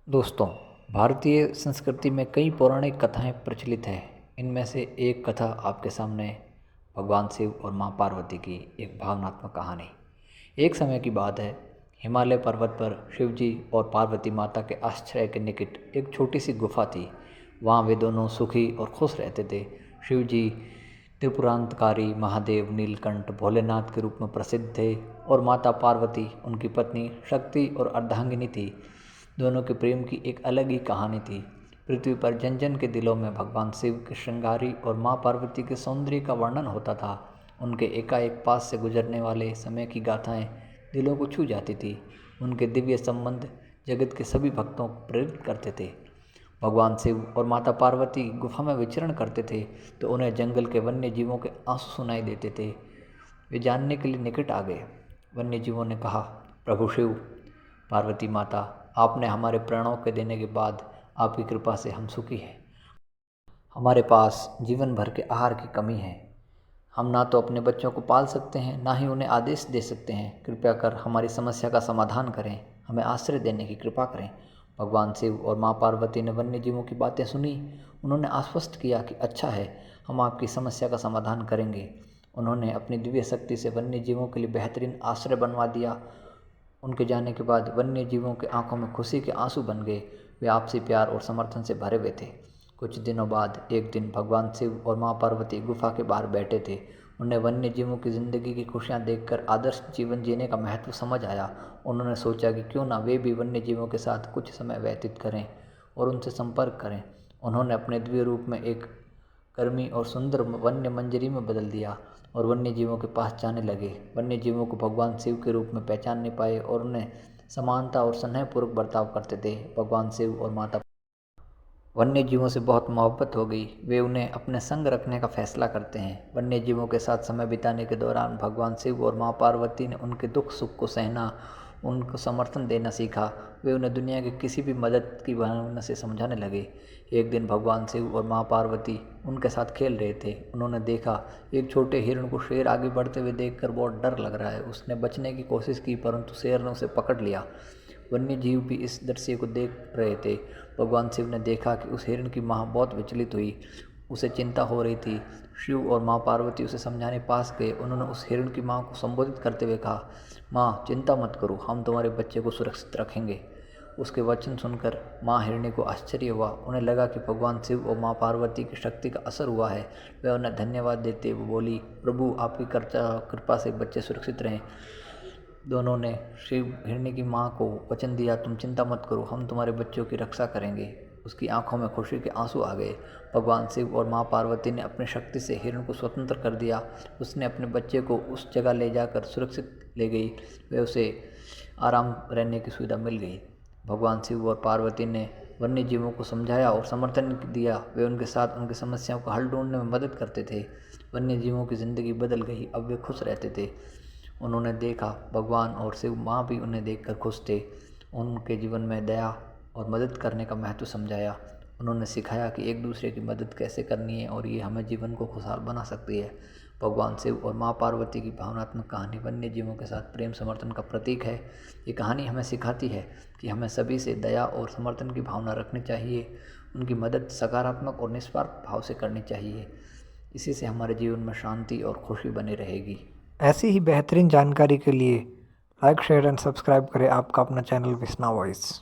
दोस्तों, भारतीय संस्कृति में कई पौराणिक कथाएं प्रचलित हैं। इनमें से एक कथा आपके सामने भगवान शिव और मां पार्वती की एक भावनात्मक कहानी। एक समय की बात है, हिमालय पर्वत पर शिव जी और पार्वती माता के आश्रय के निकट एक छोटी सी गुफा थी। वहाँ वे दोनों सुखी और खुश रहते थे। शिव जी त्रिपुरांतकारी महादेव नीलकंठ भोलेनाथ के रूप में प्रसिद्ध थे और माता पार्वती उनकी पत्नी शक्ति और अर्धांगिनी थी। दोनों के प्रेम की एक अलग ही कहानी थी। पृथ्वी पर जन जन के दिलों में भगवान शिव के श्रृंगारी और माँ पार्वती के सौंदर्य का वर्णन होता था। उनके एकाएक पास से गुजरने वाले समय की गाथाएं दिलों को छू जाती थी। उनके दिव्य संबंध जगत के सभी भक्तों को प्रेरित करते थे। भगवान शिव और माता पार्वती गुफा में विचरण करते थे तो उन्हें जंगल के वन्य जीवों के आंसू सुनाई देते थे। वे जानने के लिए निकट आ गए। वन्य जीवों ने कहा, प्रभु शिव, पार्वती माता, आपने हमारे प्राणों के देने के बाद आपकी कृपा से हम सुखी हैं। हमारे पास जीवन भर के आहार की कमी है। हम ना तो अपने बच्चों को पाल सकते हैं, ना ही उन्हें आदेश दे सकते हैं। कृपया कर हमारी समस्या का समाधान करें, हमें आश्रय देने की कृपा करें। भगवान शिव और माँ पार्वती ने वन्य जीवों की बातें सुनी। उन्होंने आश्वस्त किया कि अच्छा है, हम आपकी समस्या का समाधान करेंगे। उन्होंने अपनी दिव्य शक्ति से वन्य जीवों के लिए बेहतरीन आश्रय बनवा दिया। उनके जाने के बाद वन्य जीवों की आंखों में खुशी के आंसू बन गए। वे आपसी प्यार और समर्थन से भरे हुए थे। कुछ दिनों बाद एक दिन भगवान शिव और माँ पार्वती गुफा के बाहर बैठे थे। उन्हें वन्य जीवों की ज़िंदगी की खुशियाँ देखकर आदर्श जीवन जीने का महत्व समझ आया। उन्होंने सोचा कि क्यों ना वे भी वन्य जीवों के साथ कुछ समय व्यतीत करें और उनसे संपर्क करें। उन्होंने अपने दिव्य रूप में एक कर्मी और सुंदर वन्य मंजरी में बदल दिया और वन्य जीवों के पास जाने लगे। वन्य जीवों को भगवान शिव के रूप में पहचान नहीं पाए और उन्हें समानता और स्नेहपूर्वक बर्ताव करते थे। भगवान शिव और माता वन्य जीवों से बहुत मोहब्बत हो गई। वे उन्हें अपने संग रखने का फैसला करते हैं। वन्य जीवों के साथ समय बिताने के दौरान भगवान शिव और माँ पार्वती ने उनके दुख सुख को सहना, उनको समर्थन देना सीखा। वे उन्हें दुनिया की किसी भी मदद की भावना से समझाने लगे। एक दिन भगवान शिव और माँ पार्वती उनके साथ खेल रहे थे। उन्होंने देखा एक छोटे हिरण को शेर आगे बढ़ते हुए देखकर बहुत डर लग रहा है। उसने बचने की कोशिश की परंतु शेर ने उसे पकड़ लिया। वन्य जीव भी इस दृश्य को देख रहे थे। भगवान शिव ने देखा कि उस हिरण की माँ बहुत विचलित हुई। उसे चिंता हो रही थी। शिव और माँ पार्वती उसे समझाने पास गए। उन्होंने उस हिरण की माँ को संबोधित करते हुए कहा, माँ चिंता मत करो, हम तुम्हारे बच्चे को सुरक्षित रखेंगे। उसके वचन सुनकर माँ हिरणी को आश्चर्य हुआ। उन्हें लगा कि भगवान शिव और माँ पार्वती की शक्ति का असर हुआ है। वे उन्हें धन्यवाद देते हुए बोली, प्रभु आपकी कृपा से बच्चे सुरक्षित रहें। दोनों ने शिव हिरणी की माँ को वचन दिया, तुम चिंता मत करो, हम तुम्हारे बच्चों की रक्षा करेंगे। उसकी आंखों में खुशी के आंसू आ गए। भगवान शिव और माँ पार्वती ने अपनी शक्ति से हिरण को स्वतंत्र कर दिया। उसने अपने बच्चे को उस जगह ले जाकर सुरक्षित ले गई। वे उसे आराम रहने की सुविधा मिल गई। भगवान शिव और पार्वती ने वन्य जीवों को समझाया और समर्थन दिया। वे उनके साथ उनकी समस्याओं का हल ढूंढने में मदद करते थे। वन्य जीवों की ज़िंदगी बदल गई। अब वे खुश रहते थे। उन्होंने देखा भगवान और शिव माँ भी उन्हें देखकर खुश थे। उनके जीवन में दया और मदद करने का महत्व समझाया। उन्होंने सिखाया कि एक दूसरे की मदद कैसे करनी है और ये हमें जीवन को खुशहाल बना सकती है। भगवान शिव और माँ पार्वती की भावनात्मक कहानी वन्य जीवों के साथ प्रेम समर्थन का प्रतीक है। ये कहानी हमें सिखाती है कि हमें सभी से दया और समर्थन की भावना रखनी चाहिए। उनकी मदद सकारात्मक और निस्वार्थ भाव से करनी चाहिए। इसी से हमारे जीवन में शांति और खुशी बनी रहेगी। ऐसी ही बेहतरीन जानकारी के लिए लाइक शेयर एंड सब्सक्राइब करें आपका अपना चैनल विस्ना वॉइस।